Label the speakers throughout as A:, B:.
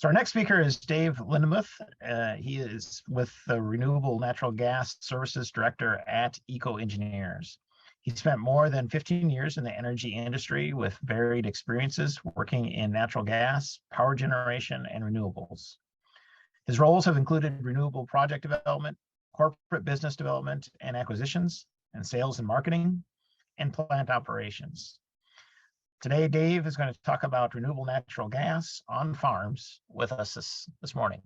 A: So our next speaker is Dave Lindenmuth. He is with the Renewable Natural Gas Services Director at EcoEngineers. He spent more than 15 years in the energy industry with varied experiences working in natural gas, power generation, and renewables. His roles have included renewable project development, corporate business development and acquisitions, and sales and marketing, and plant operations. Today, Dave is going to talk about renewable natural gas on farms with us this morning.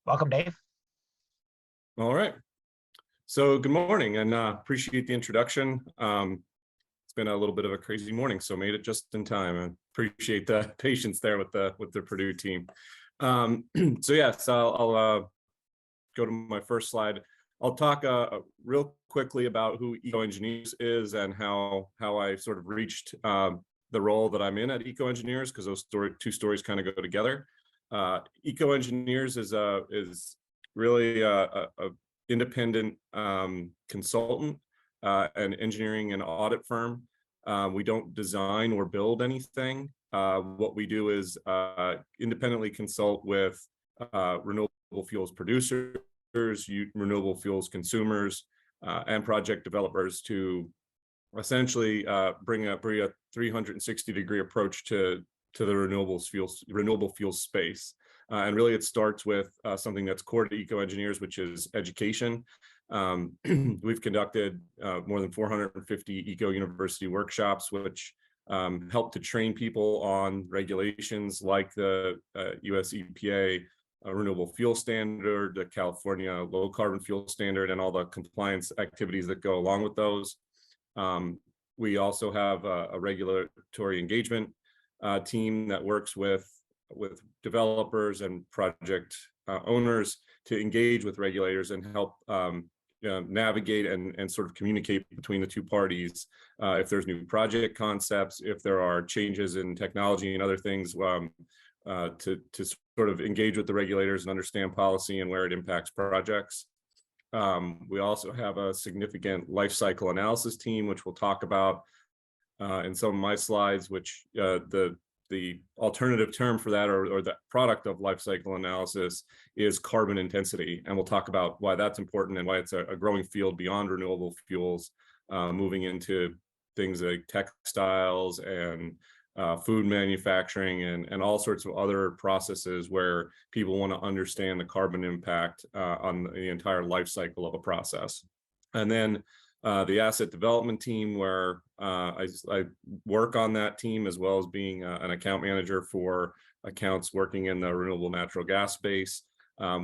A: Welcome, Dave.
B: All right. So good morning, and appreciate the introduction. It's been a little bit of a crazy morning, so made it just in time. I appreciate the patience there with the Purdue team. So yes, I'll go to my first slide. I'll talk real quickly about who EcoEngineers is and how I sort of reached the role that I'm in at EcoEngineers, because those two stories kind of go together. EcoEngineers is really a independent consultant, an engineering and audit firm. We don't design or build anything. What we do is independently consult with renewable fuels producers, renewable fuels consumers, and project developers to essentially bring a 360-degree approach to the renewable fuels space. And really it starts with something that's core to EcoEngineers, which is education. We've conducted more than 450 Eco-University workshops, which help to train people on regulations like the US EPA Renewable Fuel Standard, the California Low Carbon Fuel Standard, and all the compliance activities that go along with those. We also have a regulatory engagement team that works with developers and project owners to engage with regulators and help navigate and sort of communicate between the two parties if there's new project concepts, if there are changes in technology and other things, to sort of engage with the regulators and understand policy and where it impacts projects. We also have a significant life cycle analysis team, which we'll talk about in some of my slides, which the alternative term for that, or the product of life cycle analysis, is carbon intensity. And we'll talk about why that's important and why it's a growing field beyond renewable fuels, moving into things like textiles and food manufacturing and all sorts of other processes where people want to understand the carbon impact on the entire life cycle of a process. And then the asset development team, where I work on that team, as well as being an account manager for accounts working in the renewable natural gas space.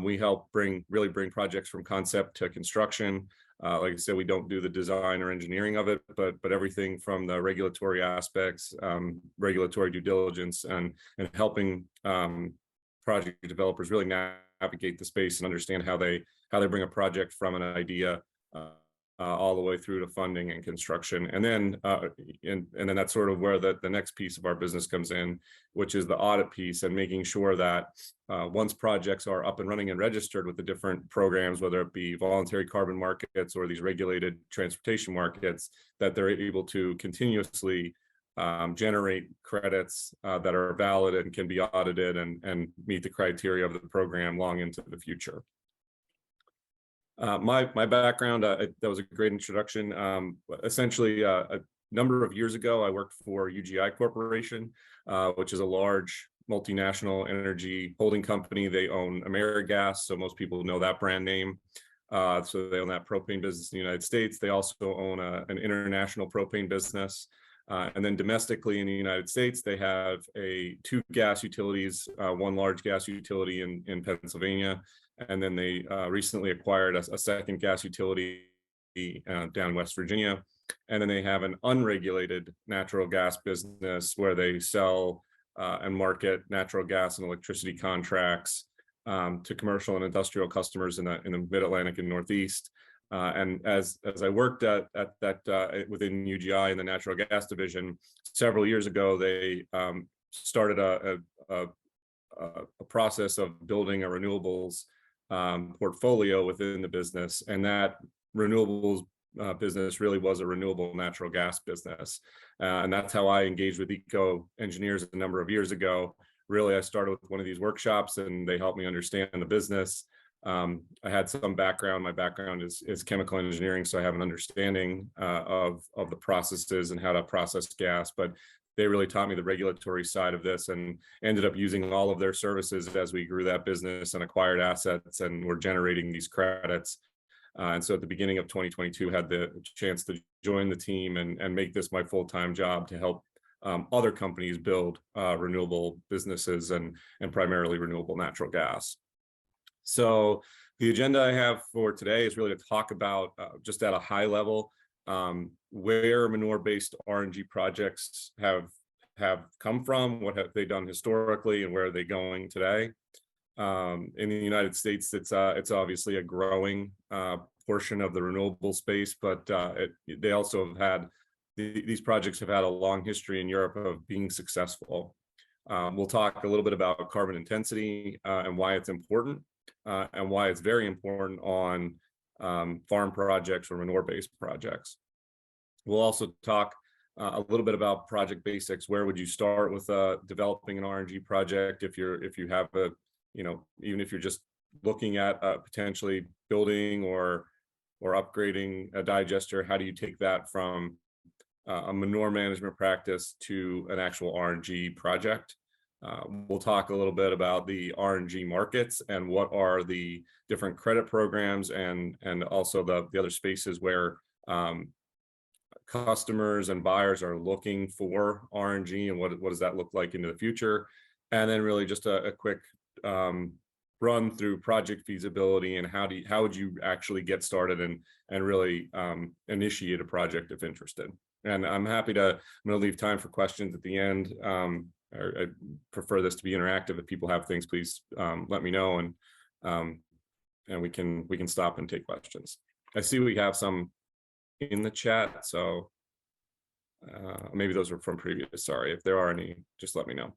B: We help really bring projects from concept to construction. Like I said, we don't do the design or engineering of it, but everything from the regulatory aspects, regulatory due diligence, and helping project developers really navigate the space and understand how they bring a project from an idea all the way through to funding and construction. And then that's sort of where the next piece of our business comes in, which is the audit piece, and making sure that once projects are up and running and registered with the different programs, whether it be voluntary carbon markets or these regulated transportation markets, that they're able to continuously generate credits that are valid and can be audited and meet the criteria of the program long into the future. My background, that was a great introduction. Essentially, a number of years ago, I worked for UGI Corporation, which is a large multinational energy holding company. They own AmeriGas, so most people know that brand name. So they own that propane business in the United States. They also own an international propane business. And then domestically in the United States, they have two gas utilities, one large gas utility in Pennsylvania, and then they recently acquired a second gas utility down in West Virginia. And then they have an unregulated natural gas business where they sell and market natural gas and electricity contracts to commercial and industrial customers in the Mid-Atlantic and Northeast. And as I worked at that within UGI in the natural gas division several years ago, they started a process of building a renewables portfolio within the business, and that renewables business really was a renewable natural gas business, and that's how I engaged with EcoEngineers a number of years ago, really, I started with one of these workshops, and they helped me understand the business. I had some background. My background is chemical engineering, so I have an understanding of the processes and how to process gas. But they really taught me the regulatory side of this, and ended up using all of their services as we grew that business and acquired assets, and were generating these credits. And so at the beginning of 2022, had the chance to join the team and make this my full-time job to help other companies build renewable businesses and primarily renewable natural gas. So the agenda I have for today is really to talk about just at a high level where manure-based RNG projects have come from, what have they done historically, and where are they going today. In the United States, it's obviously a growing portion of the renewable space, but they also have had, these projects have had a long history in Europe of being successful. We'll talk a little bit about carbon intensity and why it's important, and why it's very important on farm projects or manure-based projects. We'll also talk a little bit about project basics. Where would you start with developing an RNG project if you have a, even if you're just looking at potentially building or upgrading a digester? How do you take that from a manure management practice to an actual RNG project? We'll talk a little bit about the RNG markets and what are the different credit programs, and also the other spaces where customers and buyers are looking for RNG, and what does that look like into the future. And then really just a quick run through project feasibility and how would you actually get started and really initiate a project if interested. And I'm going to leave time for questions at the end. I prefer this to be interactive. If people have things, please let me know, and we can stop and take questions. I see we have some in the chat, so maybe those are from previous. Sorry, if there are any, just let me know.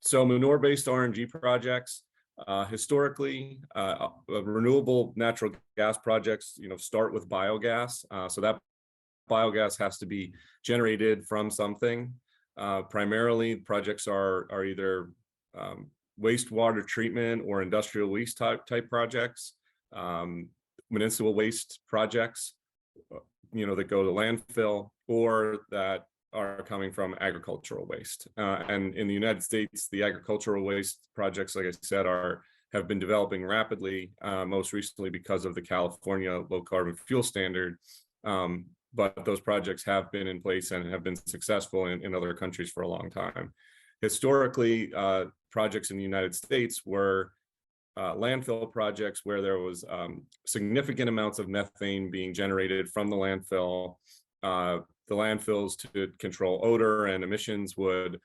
B: So manure-based RNG projects, historically, renewable natural gas projects, start with biogas. So that biogas has to be generated from something. Primarily, projects are either wastewater treatment or industrial waste type projects, municipal waste projects, that go to landfill, or that are coming from agricultural waste. And in the United States, the agricultural waste projects, like I said, have been developing rapidly, most recently because of the California low carbon fuel standard. But those projects have been in place and have been successful in other countries for a long time. Historically, projects in the United States were landfill projects where there was significant amounts of methane being generated from the landfill. The landfills, to control odor and emissions, would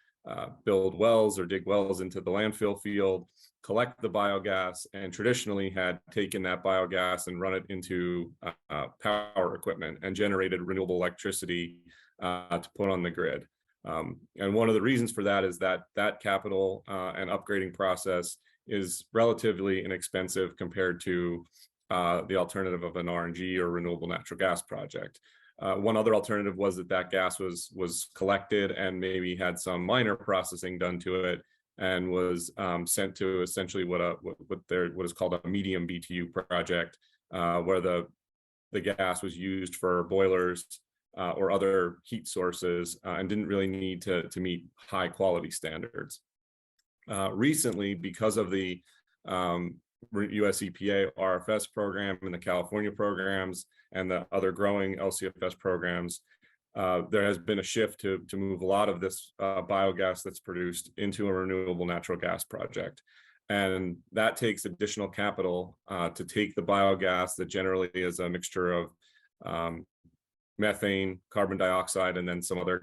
B: build wells or dig wells into the landfill field, collect the biogas, and traditionally had taken that biogas and run it into power equipment and generated renewable electricity to put on the grid. And one of the reasons for that is that capital and upgrading process is relatively inexpensive compared to the alternative of an RNG or renewable natural gas project. One other alternative was that gas was collected and maybe had some minor processing done to it, and was sent to essentially what is called a medium BTU project, where the gas was used for boilers or other heat sources, and didn't really need to meet high quality standards. Recently, because of the US EPA RFS program and the California programs and the other growing LCFS programs, there has been a shift to move a lot of this biogas that's produced into a renewable natural gas project. And that takes additional capital to take the biogas that generally is a mixture of methane, carbon dioxide, and then some other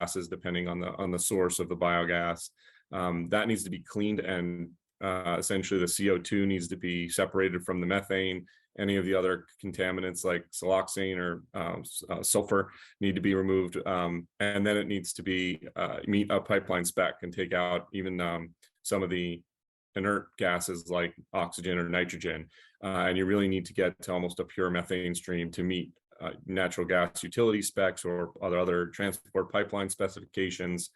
B: gases depending on the source of the biogas. That needs to be cleaned, and essentially the CO2 needs to be separated from the methane. Any of the other contaminants like siloxane or sulfur need to be removed, and then it needs to be meet a pipeline spec and take out even some of the inert gases like oxygen or nitrogen. And you really need to get to almost a pure methane stream to meet natural gas utility specs or other transport pipeline specifications.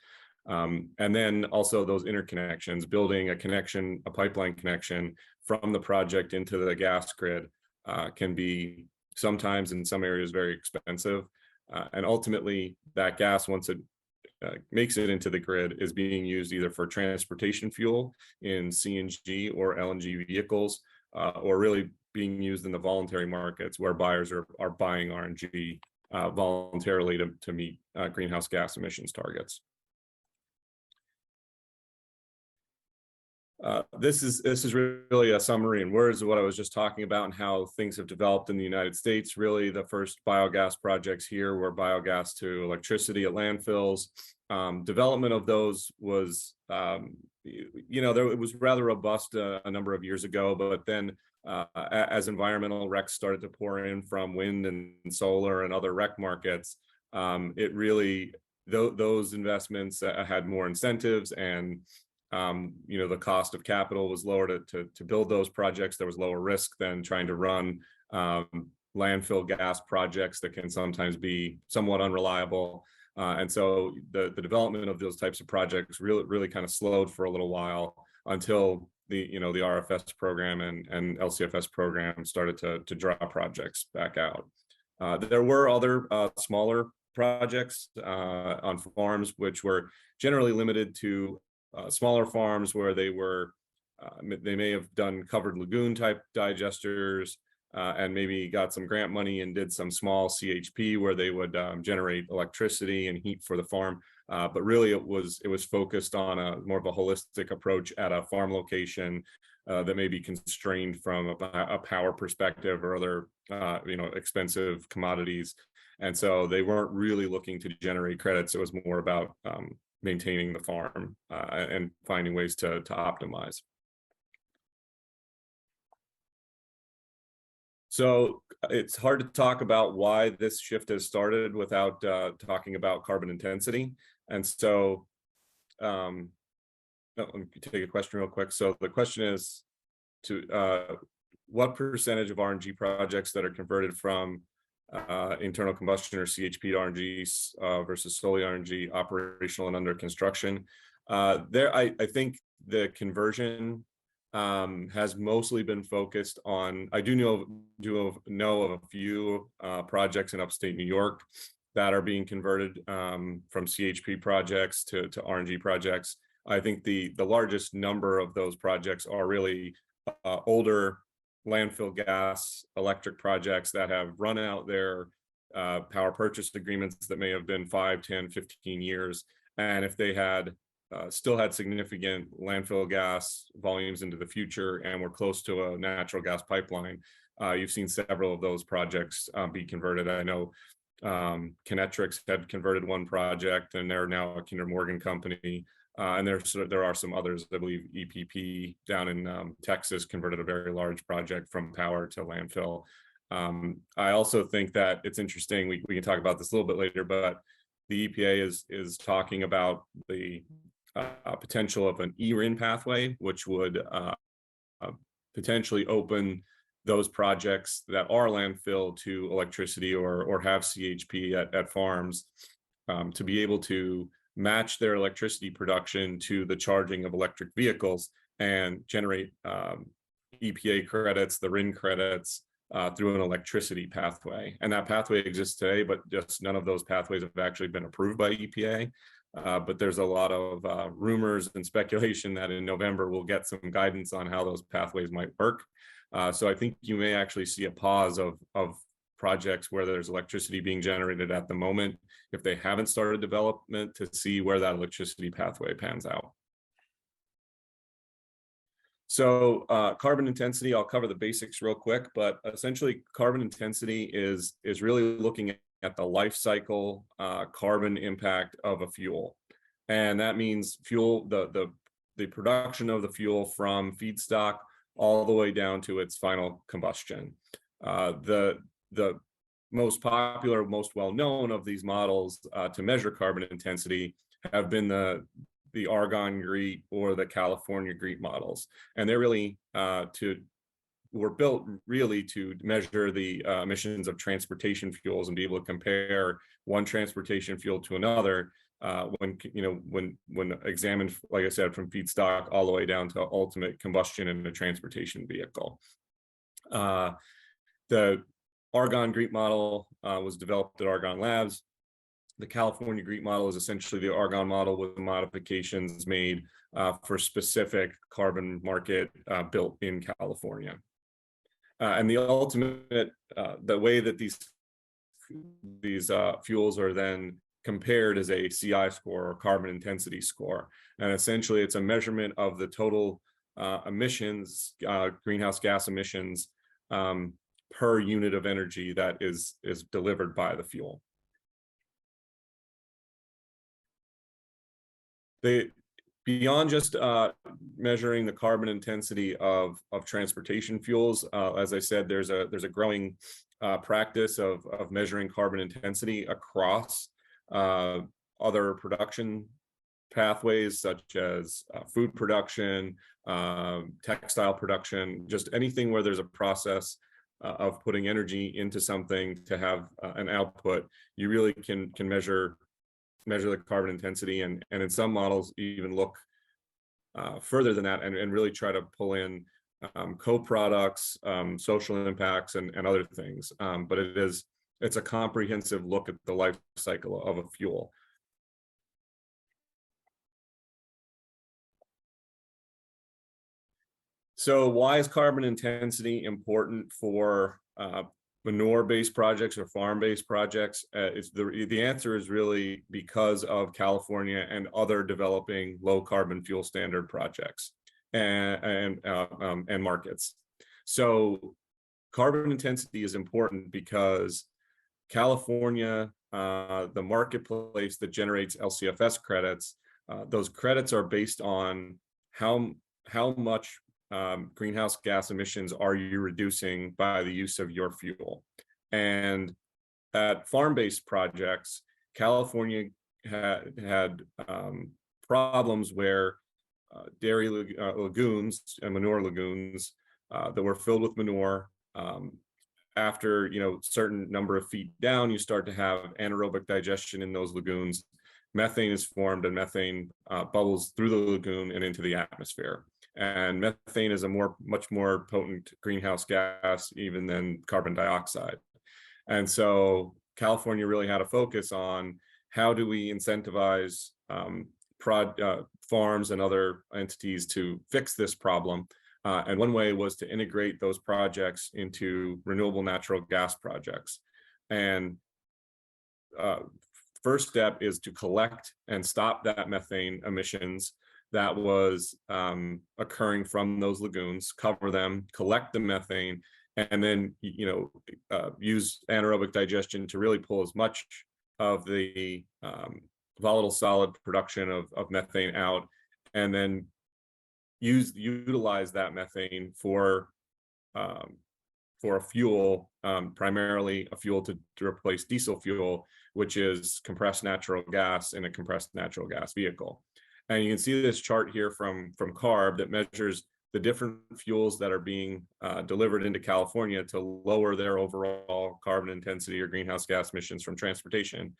B: And then also those interconnections, building a connection, a pipeline connection from the project into the gas grid can be sometimes in some areas very expensive. And ultimately that gas, once it makes it into the grid, is being used either for transportation fuel in CNG or LNG vehicles, or really being used in the voluntary markets where buyers are buying RNG voluntarily to meet greenhouse gas emissions targets. This is really a summary in words of what I was just talking about and how things have developed in the United States. Really, the first biogas projects here were biogas to electricity at landfills. Development of those was, it was rather robust a number of years ago, but then as environmental recs started to pour in from wind and solar and other rec markets, it really, those investments had more incentives, and the cost of capital was lower to build those projects. There was lower risk than trying to run landfill gas projects that can sometimes be somewhat unreliable. And so the development of those types of projects really kind of slowed for a little while until the RFS program and LCFS program started to draw projects back out. There were other smaller projects on farms, which were generally limited to smaller farms where they may have done covered lagoon type digesters and maybe got some grant money and did some small CHP where they would generate electricity and heat for the farm. But really it was focused on a more of a holistic approach at a farm location that may be constrained from a power perspective or other expensive commodities. And so they weren't really looking to generate credits. It was more about maintaining the farm and finding ways to optimize. So it's hard to talk about why this shift has started without talking about carbon intensity. And so let me take a question real quick. So the question is, what percentage of RNG projects that are converted from internal combustion or CHP to RNG versus solely RNG operational and under construction? I think the conversion has mostly been focused on, I do know of a few projects in upstate New York that are being converted from CHP projects to RNG projects. I think the largest number of those projects are really older landfill gas electric projects that have run out their power purchase agreements that may have been 5, 10, 15 years. And if they had still had significant landfill gas volumes into the future and were close to a natural gas pipeline, you've seen several of those projects be converted. I know Kinetrix had converted one project, and they're now a Kinder Morgan company. And there are some others. I believe EPP down in Texas converted a very large project from power to landfill. I also think that it's interesting, we can talk about this a little bit later, but the EPA is talking about the potential of an eRIN pathway, which would potentially open those projects that are landfill to electricity or have CHP at farms to be able to match their electricity production to the charging of electric vehicles and generate EPA credits, the RIN credits, through an electricity pathway. And that pathway exists today, but just none of those pathways have actually been approved by EPA. But there's a lot of rumors and speculation that in November we'll get some guidance on how those pathways might work. So I think you may actually see a pause of projects where there's electricity being generated at the moment, if they haven't started development, to see where that electricity pathway pans out. So carbon intensity, I'll cover the basics real quick, but essentially carbon intensity is really looking at the life cycle carbon impact of a fuel. And that means fuel, the production of the fuel from feedstock all the way down to its final combustion. The most popular, most well-known of these models to measure carbon intensity have been the Argonne GREET or the California GREET models. And they're really were built really to measure the emissions of transportation fuels and be able to compare one transportation fuel to another when examined, like I said, from feedstock all the way down to ultimate combustion in a transportation vehicle. The Argonne GREET model was developed at Argonne Labs. The California GREET model is essentially the Argonne model with modifications made for specific carbon market built in California. And the ultimate, the way that these fuels are then compared is a CI score, or carbon intensity score. And essentially it's a measurement of the total emissions, greenhouse gas emissions per unit of energy that is delivered by the fuel. Beyond just measuring the carbon intensity of transportation fuels, as I said, there's a growing practice of measuring carbon intensity across other production pathways, such as food production, textile production, just anything where there's a process of putting energy into something to have an output. You really can measure the carbon intensity, and in some models even look further than that and really try to pull in co-products, social impacts, and other things. But it's a comprehensive look at the life cycle of a fuel. So why is carbon intensity important for manure-based projects or farm-based projects? The answer is really because of California and other developing low-carbon fuel standard projects and markets. So carbon intensity is important because California, the marketplace that generates LCFS credits, those credits are based on how much greenhouse gas emissions are you reducing by the use of your fuel. And at farm-based projects, California had problems where dairy lagoons and manure lagoons that were filled with manure, after certain number of feet down, you start to have anaerobic digestion in those lagoons. Methane is formed, and methane bubbles through the lagoon and into the atmosphere. And methane is a much more potent greenhouse gas even than carbon dioxide. And so California really had a focus on how do we incentivize farms and other entities to fix this problem. And one way was to integrate those projects into renewable natural gas projects. And first step is to collect and stop that methane emissions that was occurring from those lagoons, cover them, collect the methane, and then use anaerobic digestion to really pull as much of the volatile solid production of methane out, and then utilize that methane for a fuel, primarily a fuel to replace diesel fuel, which is compressed natural gas in a compressed natural gas vehicle. And you can see this chart here from CARB that measures the different fuels that are being delivered into California to lower their overall carbon intensity or greenhouse gas emissions from transportation.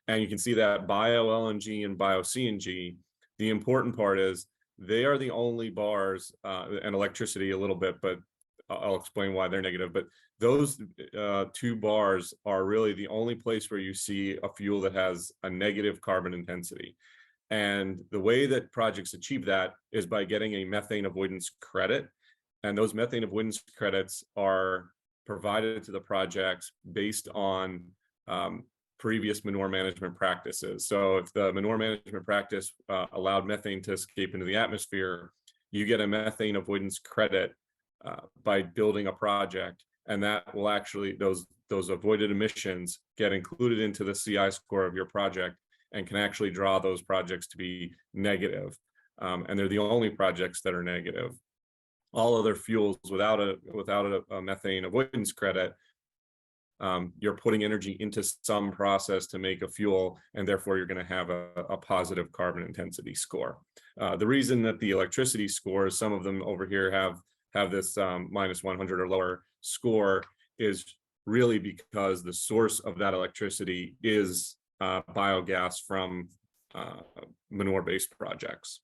B: And you can see that bio-LNG and bio-CNG, the important part is they are the only bars, and electricity a little bit, but I'll explain why they're negative. But those two bars are really the only place where you see a fuel that has a negative carbon intensity. And the way that projects achieve that is by getting a methane avoidance credit. And those methane avoidance credits are provided to the projects based on previous manure management practices. So if the manure management practice allowed methane to escape into the atmosphere, you get a methane avoidance credit by building a project. And that will actually, those avoided emissions get included into the CI score of your project and can actually draw those projects to be negative. And they're the only projects that are negative. All other fuels without a methane avoidance credit, you're putting energy into some process to make a fuel, and therefore you're going to have a positive carbon intensity score. The reason that the electricity scores, some of them over here have this minus 100 or lower score, is really because the source of that electricity is biogas from manure-based projects.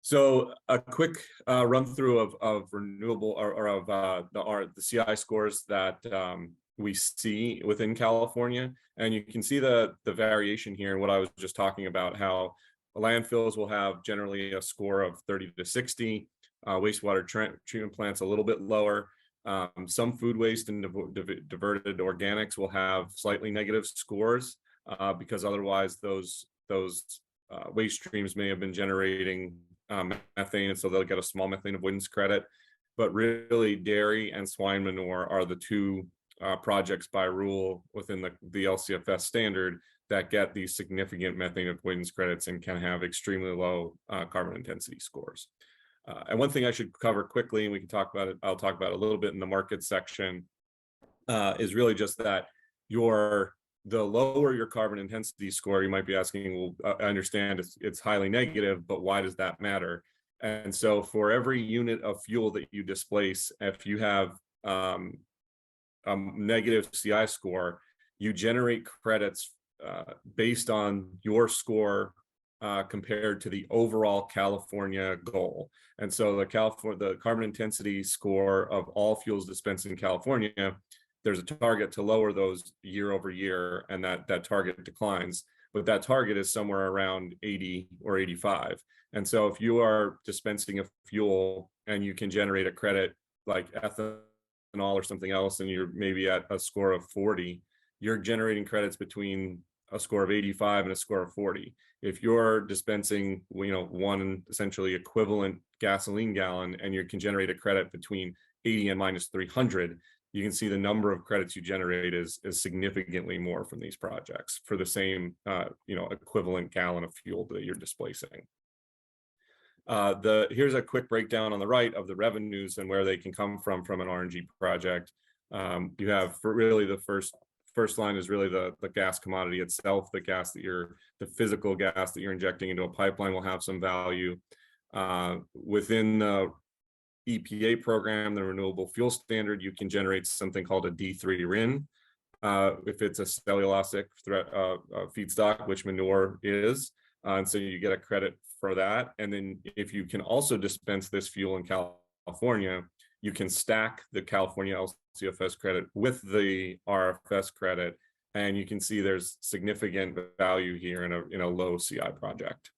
B: So a quick run through of renewable or of the CI scores that we see within California, and you can see the variation here in what I was just talking about, how landfills will have generally a score of 30 to 60, wastewater treatment plants a little bit lower. Some food waste and diverted organics will have slightly negative scores because otherwise those waste streams may have been generating methane, and so they'll get a small methane avoidance credit. But really, dairy and swine manure are the two projects by rule within the LCFS standard that get these significant methane avoidance credits and can have extremely low carbon intensity scores. And one thing I should cover quickly, and we can talk about it, I'll talk about it a little bit in the market section, is really just that the lower your carbon intensity score, you might be asking, well, I understand it's highly negative, but why does that matter? And so for every unit of fuel that you displace, if you have a negative CI score, you generate credits based on your score compared to the overall California goal. And so the carbon intensity score of all fuels dispensed in California, there's a target to lower those year over year, and that target declines, but that target is somewhere around 80 or 85. And so if you are dispensing a fuel and you can generate a credit like ethanol or something else, and you're maybe at a score of 40, you're generating credits between a score of 85 and a score of 40. If you're dispensing, one essentially equivalent gasoline gallon, and you can generate a credit between 80 and minus 300, you can see the number of credits you generate is significantly more from these projects for the same equivalent gallon of fuel that you're displacing. Here's a quick breakdown on the right of the revenues and where they can come from an RNG project. You have really the first line is really the gas commodity itself. The physical gas that you're injecting into a pipeline will have some value. Within the EPA program, the Renewable Fuel Standard, you can generate something called a D3 RIN if it's a cellulosic feedstock, which manure is. And so you get a credit for that. And then if you can also dispense this fuel in California, you can stack the California LCFS credit with the RFS credit. And you can see there's significant value here in a low CI project.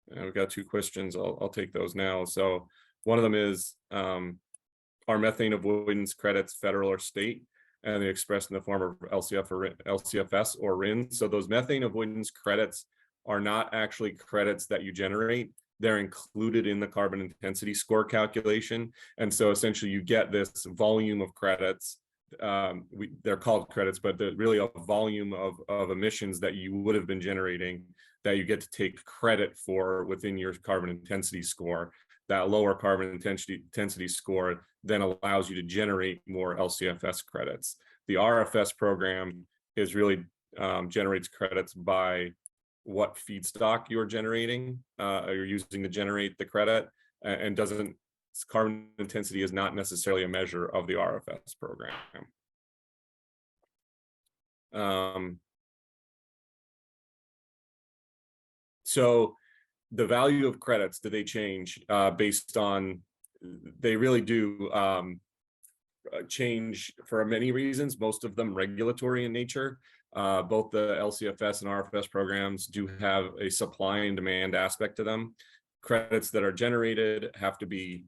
B: And we've got two questions. I'll take those now. So one of them is, are methane avoidance credits federal or state? And they're expressed in the form of LCFS or RIN. So those methane avoidance credits are not actually credits that you generate. They're included in the carbon intensity score calculation. And so essentially you get this volume of credits. They're called credits, but they're really a volume of emissions that you would have been generating that you get to take credit for within your carbon intensity score. That lower carbon intensity score then allows you to generate more LCFS credits. The RFS program is really generates credits by what feedstock you're generating, or you're using to generate the credit, and carbon intensity is not necessarily a measure of the RFS program. So the value of credits, do they change based on, they really do change for many reasons, most of them regulatory in nature. Both the LCFS and RFS programs do have a supply and demand aspect to them. Credits that are generated have to be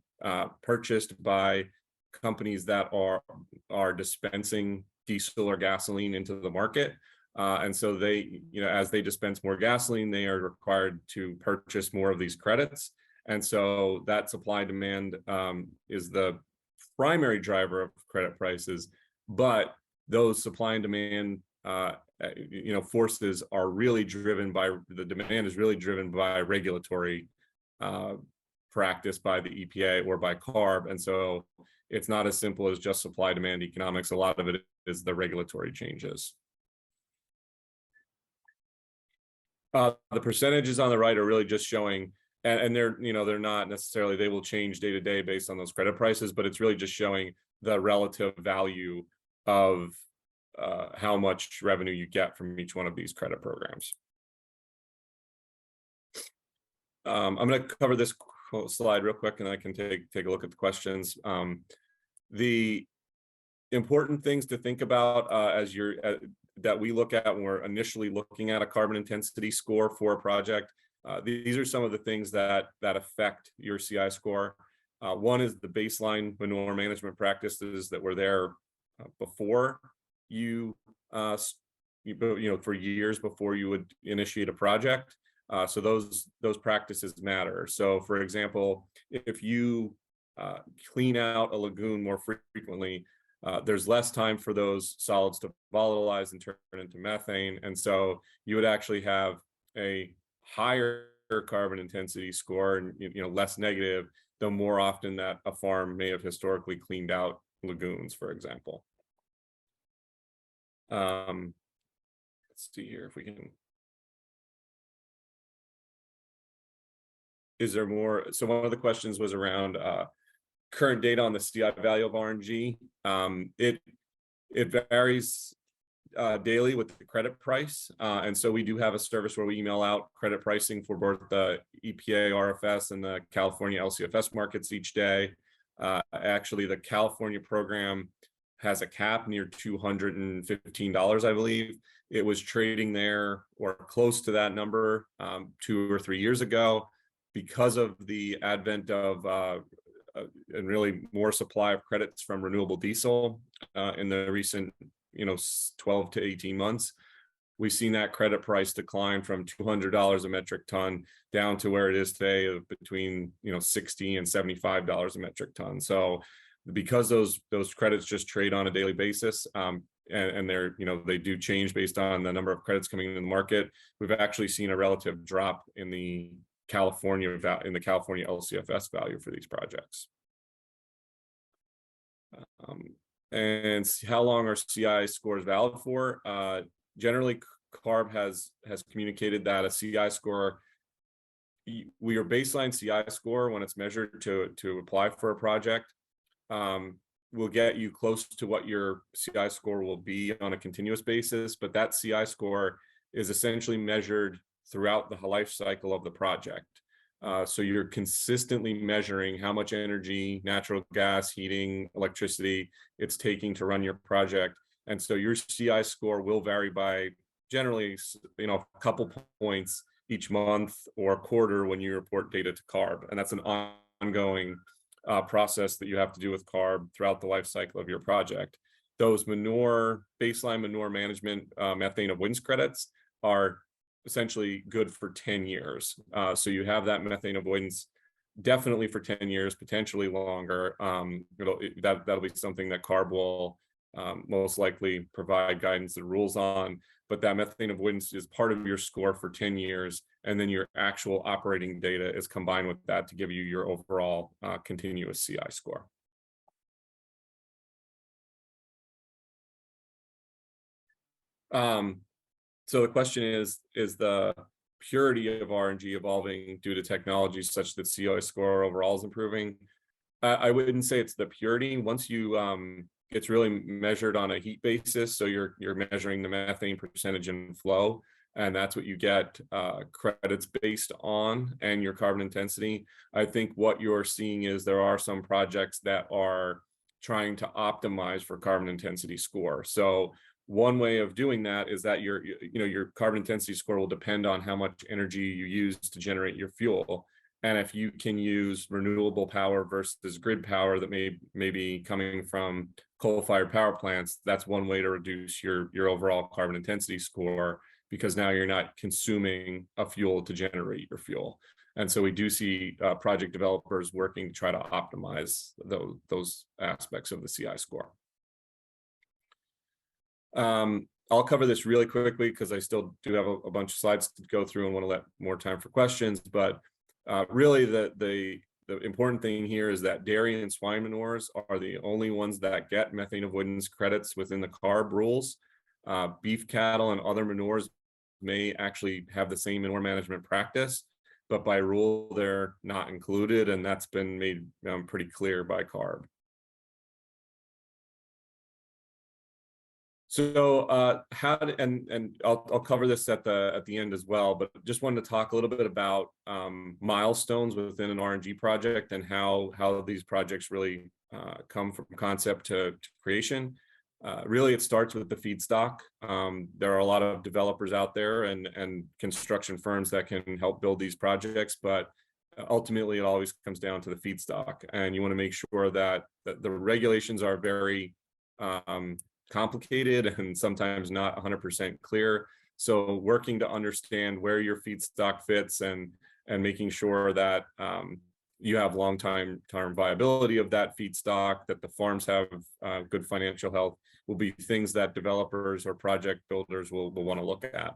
B: purchased by companies that are dispensing diesel or gasoline into the market. And so they, as they dispense more gasoline, they are required to purchase more of these credits. And so that supply demand is the primary driver of credit prices. But those supply and demand forces are really driven by, the demand is really driven by regulatory practice by the EPA or by CARB. And so it's not as simple as just supply demand economics. A lot of it is the regulatory changes. The percentages on the right are really just showing, and they're not necessarily, they will change day to day based on those credit prices, but it's really just showing the relative value of how much revenue you get from each one of these credit programs. I'm going to cover this slide real quick, and I can take a look at the questions. The important things to think about that we look at when we're initially looking at a carbon intensity score for a project. These are some of the things that affect your CI score. One is the baseline manure management practices that were there before you, for years before you would initiate a project. So those practices matter. So, for example, if you clean out a lagoon more frequently, there's less time for those solids to volatilize and turn into methane, and so you would actually have a higher carbon intensity score, and less negative, the more often that a farm may have historically cleaned out lagoons, for example. Let's see here if we can. Is there more? So one of the questions was around current data on the CI value of RNG. It varies daily with the credit price, and so we do have a service where we email out credit pricing for both the EPA RFS and the California LCFS markets each day. Actually, the California program has a cap near $215, I believe. It was trading there or close to that number 2 or 3 years ago. Because of the advent of and really more supply of credits from renewable diesel in the recent 12 to 18 months, we've seen that credit price decline from $200 a metric ton down to where it is today of between $60 and $75 a metric ton. So because those credits just trade on a daily basis, and they're they do change based on the number of credits coming into the market, we've actually seen a relative drop in the California LCFS value for these projects. And how long are CI scores valid for? Generally, CARB has communicated that a CI score, your baseline CI score, when it's measured to apply for a project, will get you close to what your CI score will be on a continuous basis. But that CI score is essentially measured throughout the life cycle of the project. So you're consistently measuring how much energy, natural gas, heating, electricity it's taking to run your project. And so your CI score will vary by generally, a couple points each month or quarter when you report data to CARB. And that's an ongoing process that you have to do with CARB throughout the life cycle of your project. Those baseline manure management methane avoidance credits are essentially good for 10 years. So you have that methane avoidance definitely for 10 years, potentially longer. That'll be something that CARB will most likely provide guidance and rules on. But that methane avoidance is part of your score for 10 years. And then your actual operating data is combined with that to give you your overall continuous CI score. So the question is the purity of RNG evolving due to technologies such that CI score overall is improving? I wouldn't say it's the purity. Once you, it's really measured on a heat basis. So you're measuring the methane percentage in flow, and that's what you get credits based on, and your carbon intensity. I think what you're seeing is there are some projects that are trying to optimize for carbon intensity score. So one way of doing that is that your carbon intensity score will depend on how much energy you use to generate your fuel. And if you can use renewable power versus grid power that may be coming from coal-fired power plants, that's one way to reduce your overall carbon intensity score, because now you're not consuming a fuel to generate your fuel. And so we do see project developers working to try to optimize those aspects of the CI score. I'll cover this really quickly because I still do have a bunch of slides to go through and want to let more time for questions. But really, the important thing here is that dairy and swine manures are the only ones that get methane avoidance credits within the CARB rules. Beef cattle and other manures may actually have the same manure management practice, but by rule, they're not included, and that's been made pretty clear by CARB. And I'll cover this at the end as well, but just wanted to talk a little bit about milestones within an RNG project and how these projects really come from concept to creation. Really, it starts with the feedstock. There are a lot of developers out there and construction firms that can help build these projects, but ultimately it always comes down to the feedstock, and you want to make sure that the regulations are very complicated and sometimes not 100% clear. So working to understand where your feedstock fits and making sure that you have long-term viability of that feedstock, that the farms have good financial health, will be things that developers or project builders will want to look at.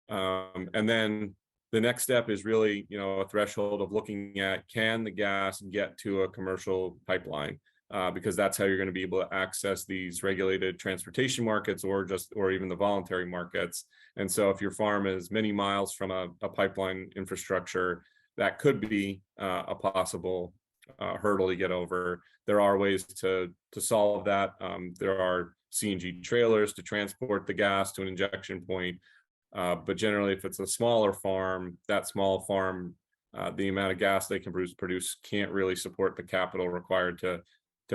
B: And then the next step is really, a threshold of looking at, can the gas get to a commercial pipeline? Because that's how you're going to be able to access these regulated transportation markets or even the voluntary markets. And so if your farm is many miles from a pipeline infrastructure, that could be a possible hurdle to get over. There are ways to solve that. There are CNG trailers to transport the gas to an injection point. But generally, if it's a smaller farm, that small farm, the amount of gas they can produce can't really support the capital required to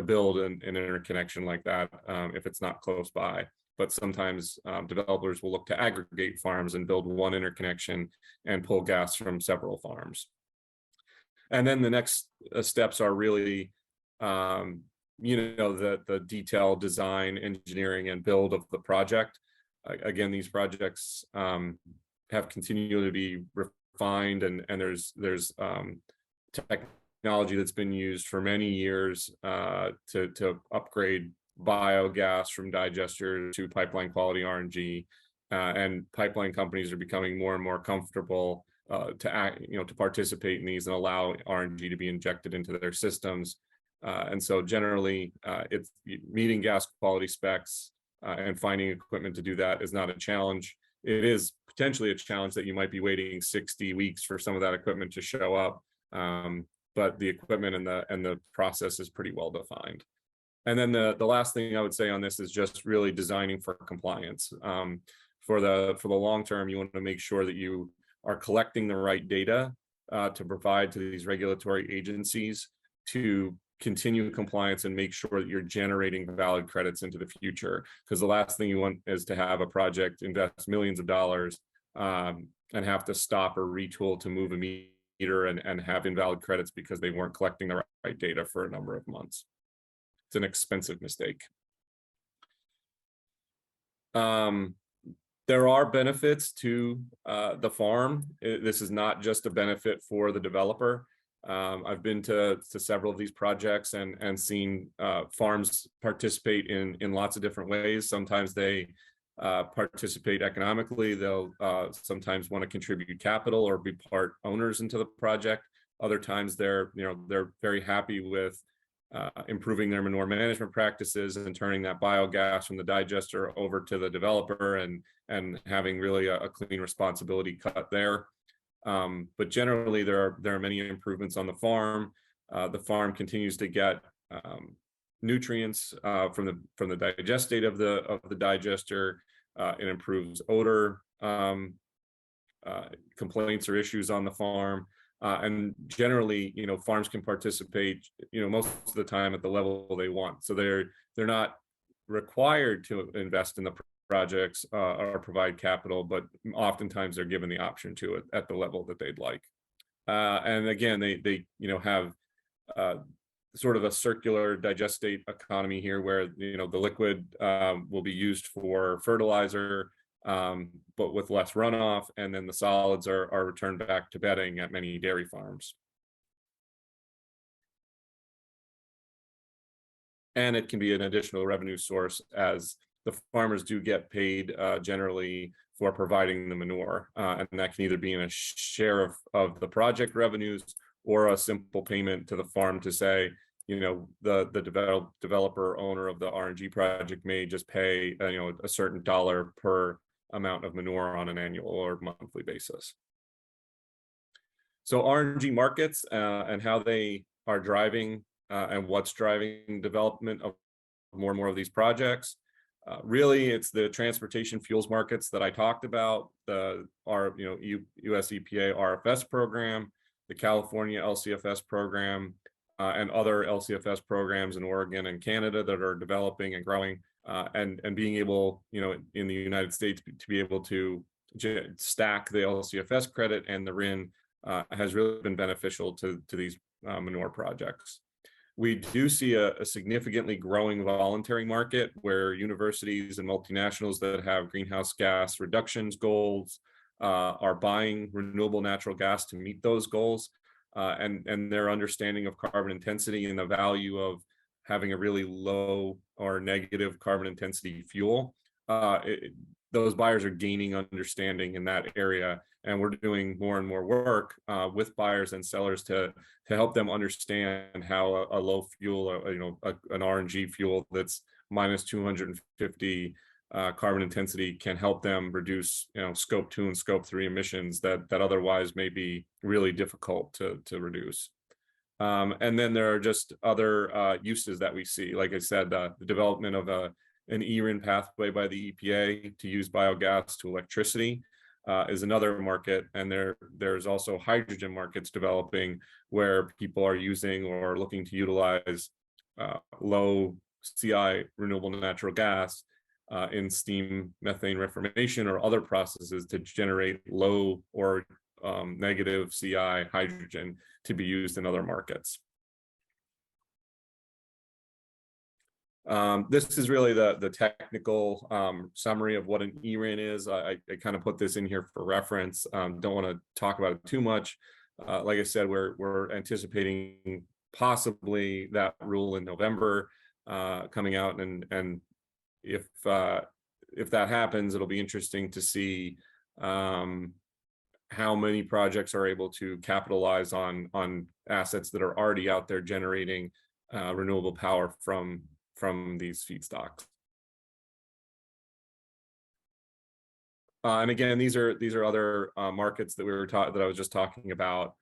B: build an interconnection like that if it's not close by. But sometimes developers will look to aggregate farms and build one interconnection and pull gas from several farms. And then the next steps are really, the detailed design, engineering, and build of the project. Again, these projects have continued to be refined, and there's technology that's been used for many years to upgrade biogas from digester to pipeline quality RNG, and pipeline companies are becoming more and more comfortable to participate in these and allow RNG to be injected into their systems. And so generally, it's meeting gas quality specs and finding equipment to do that is not a challenge. It is potentially a challenge that you might be waiting 60 weeks for some of that equipment to show up. But the equipment and the process is pretty well defined. And then the last thing I would say on this is just really designing for compliance. For the long term, you want to make sure that you are collecting the right data to provide to these regulatory agencies to continue compliance and make sure that you're generating valid credits into the future. Because the last thing you want is to have a project invest millions of dollars and have to stop or retool to move a meter and have invalid credits because they weren't collecting the right data for a number of months. It's an expensive mistake. There are benefits to the farm. This is not just a benefit for the developer. I've been to several of these projects and seen farms participate in lots of different ways. Sometimes they participate economically. They'll sometimes want to contribute capital or be part owners into the project. Other times they're very happy with improving their manure management practices and turning that biogas from the digester over to the developer and having really a clean responsibility cut there. But generally, there are many improvements on the farm. The farm continues to get nutrients from the digestate of the digester. It improves odor complaints or issues on the farm. And generally, farms can participate, most of the time at the level they want. So they're not required to invest in the projects or provide capital, but oftentimes they're given the option to it at the level that they'd like. And again, they have sort of a circular digestate economy here, where the liquid will be used for fertilizer, but with less runoff, and then the solids are returned back to bedding at many dairy farms. And it can be an additional revenue source, as the farmers do get paid generally for providing the manure, and that can either be in a share of the project revenues or a simple payment to the farm to say, the developer owner of the RNG project may just pay a certain dollar per amount of manure on an annual or monthly basis. So RNG markets and how they are driving and what's driving development of more and more of these projects. Really, it's the transportation fuels markets that I talked about, US EPA RFS program, the California LCFS program, and other LCFS programs in Oregon and Canada that are developing and growing, and being able, in the United States, to be able to stack the LCFS credit and the RIN has really been beneficial to these manure projects. We do see a significantly growing voluntary market where universities and multinationals that have greenhouse gas reductions goals are buying renewable natural gas to meet those goals, and their understanding of carbon intensity and the value of having a really low or negative carbon intensity fuel. Those buyers are gaining understanding in that area, and we're doing more and more work with buyers and sellers to help them understand how a low fuel, an RNG fuel that's minus 250 carbon intensity can help them reduce, scope 2 and scope 3 emissions that otherwise may be really difficult to reduce. And then there are just other uses that we see. Like I said, the development of an ERIN pathway by the EPA to use biogas to electricity is another market. And there's also hydrogen markets developing where people are using or looking to utilize low CI renewable natural gas in steam methane reformation or other processes to generate low or negative CI hydrogen to be used in other markets. This is really the technical summary of what an ERIN is. I kind of put this in here for reference. Don't want to talk about it too much. Like I said, we're anticipating possibly that rule in November coming out, and if that happens, it'll be interesting to see how many projects are able to capitalize on assets that are already out there generating renewable power from these feedstocks. And again, these are other markets that I was just talking about,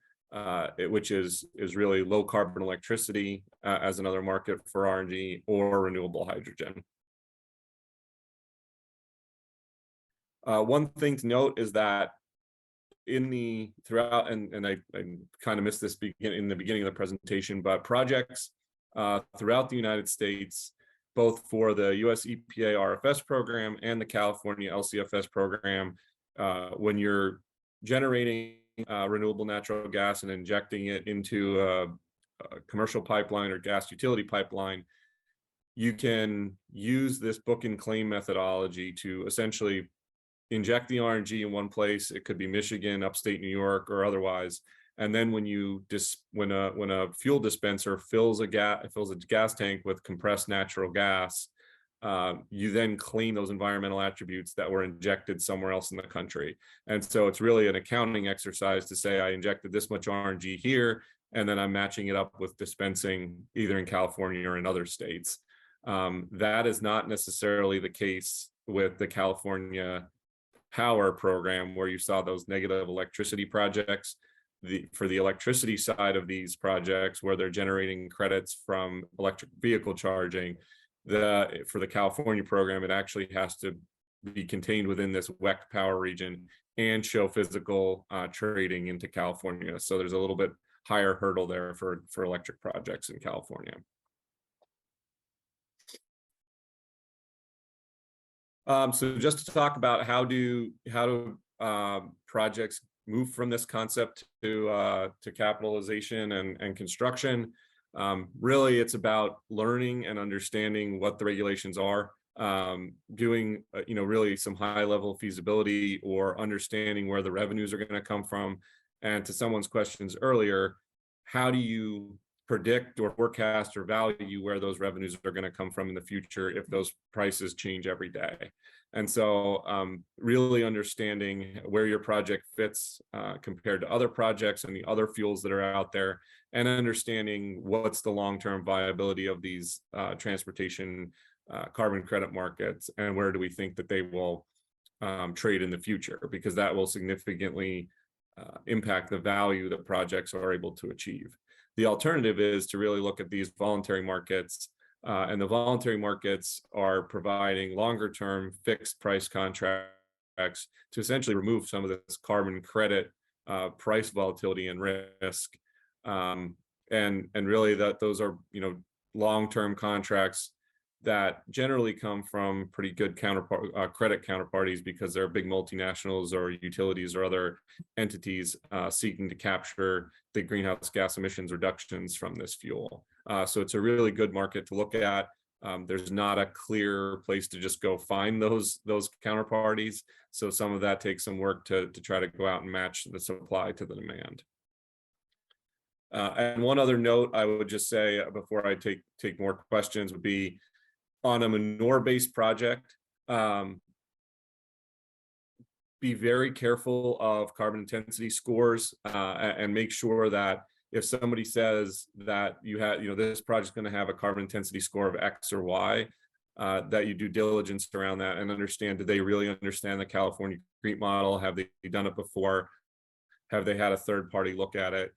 B: which is really low carbon electricity as another market for RNG or renewable hydrogen. One thing to note is that throughout, and I kind of missed this in the beginning of the presentation, but projects throughout the United States, both for the US EPA RFS program and the California LCFS program, when you're generating renewable natural gas and injecting it into a commercial pipeline or gas utility pipeline, you can use this book and claim methodology to essentially inject the RNG in one place. It could be Michigan, upstate New York, or otherwise. And then when a fuel dispenser fills a gas tank with compressed natural gas, you then claim those environmental attributes that were injected somewhere else in the country. And so it's really an accounting exercise to say I injected this much RNG here, and then I'm matching it up with dispensing either in California or in other states. That is not necessarily the case with the California Power program, where you saw those negative electricity projects. For the electricity side of these projects, where they're generating credits from electric vehicle charging, for the California program, it actually has to be contained within this WEC power region and show physical trading into California. So there's a little bit higher hurdle there for electric projects in California. So just to talk about how do projects move from this concept to capitalization and construction. Really, it's about learning and understanding what the regulations are, doing really some high-level feasibility or understanding where the revenues are going to come from. And to someone's questions earlier, how do you predict or forecast or value where those revenues are going to come from in the future if those prices change every day? And so really understanding where your project fits compared to other projects and the other fuels that are out there, and understanding what's the long-term viability of these transportation carbon credit markets, and where do we think that they will trade in the future, because that will significantly impact the value that projects are able to achieve. The alternative is to really look at these voluntary markets And the voluntary markets are providing longer-term fixed price contracts to essentially remove some of this carbon credit price volatility and risk. And really those are, long-term contracts that generally come from pretty good credit counterparties, because they're big multinationals or utilities or other entities seeking to capture the greenhouse gas emissions reductions from this fuel. So it's a really good market to look at. There's not a clear place to just go find those counterparties. So some of that takes some work to try to go out and match the supply to the demand. And one other note I would just say before I take more questions would be, on a manure-based project, be very careful of carbon intensity scores and make sure that if somebody says that this project is going to have a carbon intensity score of X or Y, that you do diligence around that and understand, do they really understand the California GREET model? Have they done it before? Have they had a third party look at it?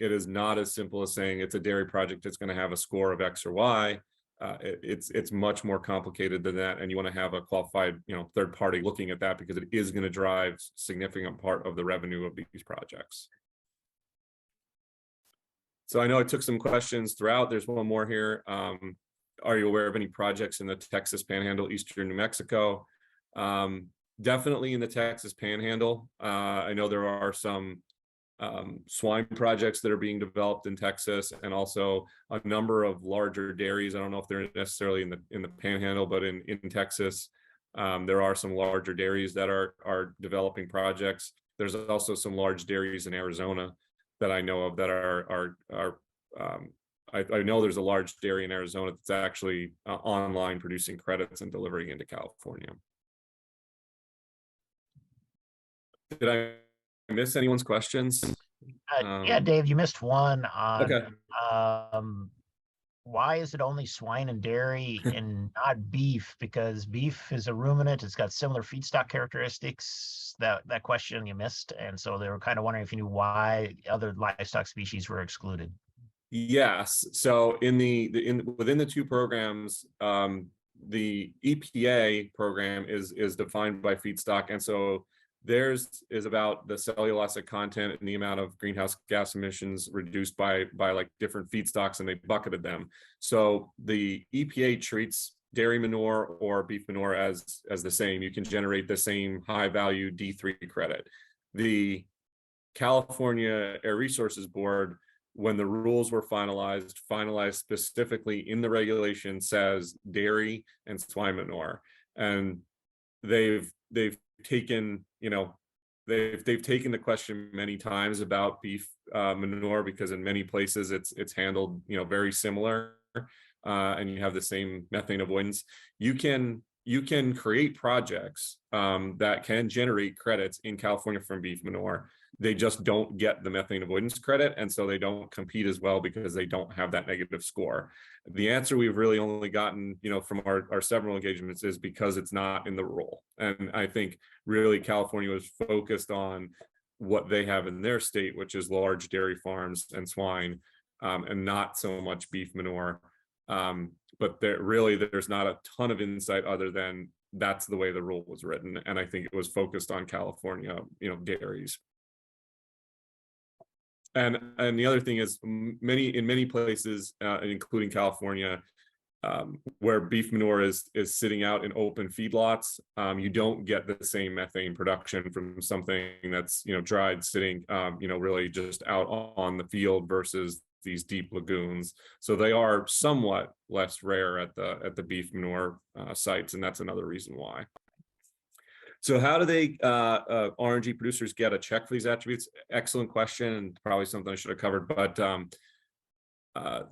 B: It is not as simple as saying it's a dairy project that's going to have a score of X or Y. It's much more complicated than that, and you want to have a qualified third party looking at that, because it is going to drive significant part of the revenue of these projects. So I know I took some questions throughout. There's one more here. Are you aware of any projects in the Texas Panhandle, eastern New Mexico? Definitely in the Texas Panhandle. I know there are some swine projects that are being developed in Texas, and also a number of larger dairies. I don't know if they're necessarily in the Panhandle, but in Texas, there are some larger dairies that are developing projects. There's also some large dairies in Arizona that I know of that I know there's a large dairy in Arizona that's actually online producing credits and delivering into California. Did I miss anyone's questions?
A: Yeah, Dave, you missed one on
B: okay.
A: Why is it only swine and dairy and not beef? Because beef is a ruminant, it's got similar feedstock characteristics. That question you missed, and so they were kind of wondering if you knew why other livestock species were excluded.
B: Yes. So within the two programs, the EPA program is defined by feedstock, and so theirs is about the cellulosic content and the amount of greenhouse gas emissions reduced by like different feedstocks, and they bucketed them. So the EPA treats dairy manure or beef manure as the same. You can generate the same high value D3 credit. The California Air Resources Board, when the rules were finalized specifically in the regulation, says dairy and swine manure, and they've taken they've taken the question many times about beef manure, because in many places it's handled very similar, and you have the same methane avoidance. You can create projects that can generate credits in California from beef manure. They just don't get the methane avoidance credit, and so they don't compete as well because they don't have that negative score. The answer we've really only gotten, from our several engagements, is because it's not in the rule. And I think really California was focused on what they have in their state, which is large dairy farms and swine, and not so much beef manure. But there's not a ton of insight other than that's the way the rule was written. And I think it was focused on California, dairies. And the other thing is, in many places, including California, where beef manure is sitting out in open feedlots, you don't get the same methane production from something that's dried, sitting really just out on the field versus these deep lagoons. So they are somewhat less rare at the beef manure sites, and that's another reason why. So how do they RNG producers get a check for these attributes? Excellent question, and probably something I should have covered. But at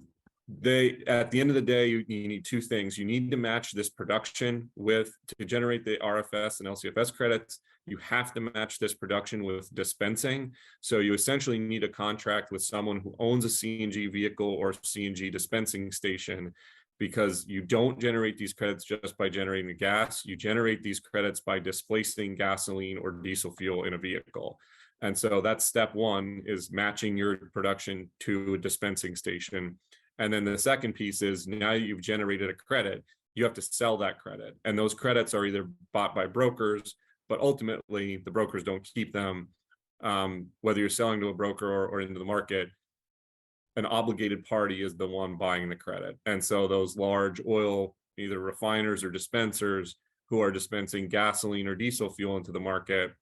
B: the end of the day, you need two things. You need to match this production to generate the RFS and LCFS credits. You have to match this production with dispensing. So you essentially need a contract with someone who owns a CNG vehicle or CNG dispensing station, because you don't generate these credits just by generating the gas. You generate these credits by displacing gasoline or diesel fuel in a vehicle. And so that's step one, is matching your production to a dispensing station. And then the second piece is, now you've generated a credit, you have to sell that credit. And those credits are either bought by brokers, but ultimately the brokers don't keep them. Whether you're selling to a broker or into the market, an obligated party is the one buying the credit. And so those large oil, either refiners or dispensers, who are dispensing gasoline or diesel fuel into the market,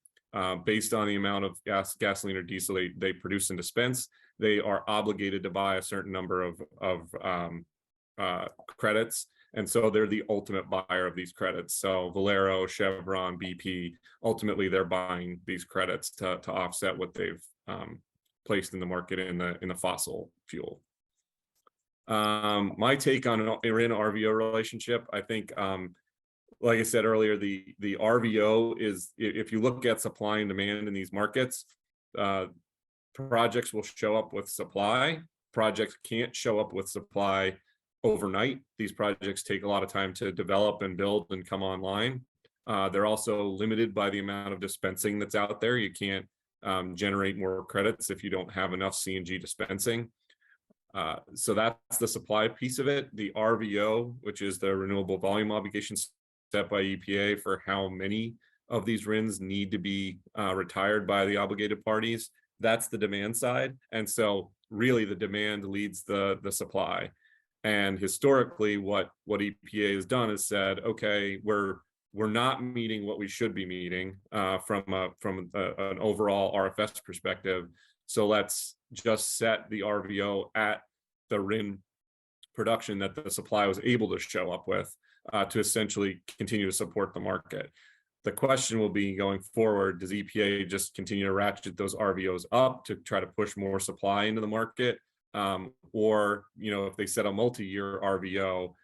B: based on the amount of gasoline or diesel they produce and dispense, they are obligated to buy a certain number of credits. And so they're the ultimate buyer of these credits. So Valero, Chevron, BP, ultimately they're buying these credits to offset what they've placed in the market in the fossil fuel. My take on an RVO relationship, I think, like I said earlier, the RVO is, if you look at supply and demand in these markets, projects will show up with supply. Projects can't show up with supply overnight. These projects take a lot of time to develop and build and come online. They're also limited by the amount of dispensing that's out there. You can't generate more credits if you don't have enough CNG dispensing. So that's the supply piece of it. The RVO, which is the renewable volume obligation set by EPA for how many of these RINs need to be retired by the obligated parties, that's the demand side. And so really the demand leads the supply. And historically, what EPA has done is said, okay, we're not meeting what we should be meeting from an overall RFS perspective. So let's just set the RVO at the RIN production that the supply was able to show up with to essentially continue to support the market. The question will be, going forward, does EPA just continue to ratchet those RVOs up to try to push more supply into the market? Or, if they set a multi-year RVO,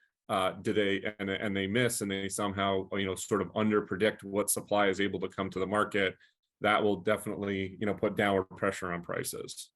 B: do they miss and they somehow, sort of under predict what supply is able to come to the market? That will definitely, put downward pressure on prices.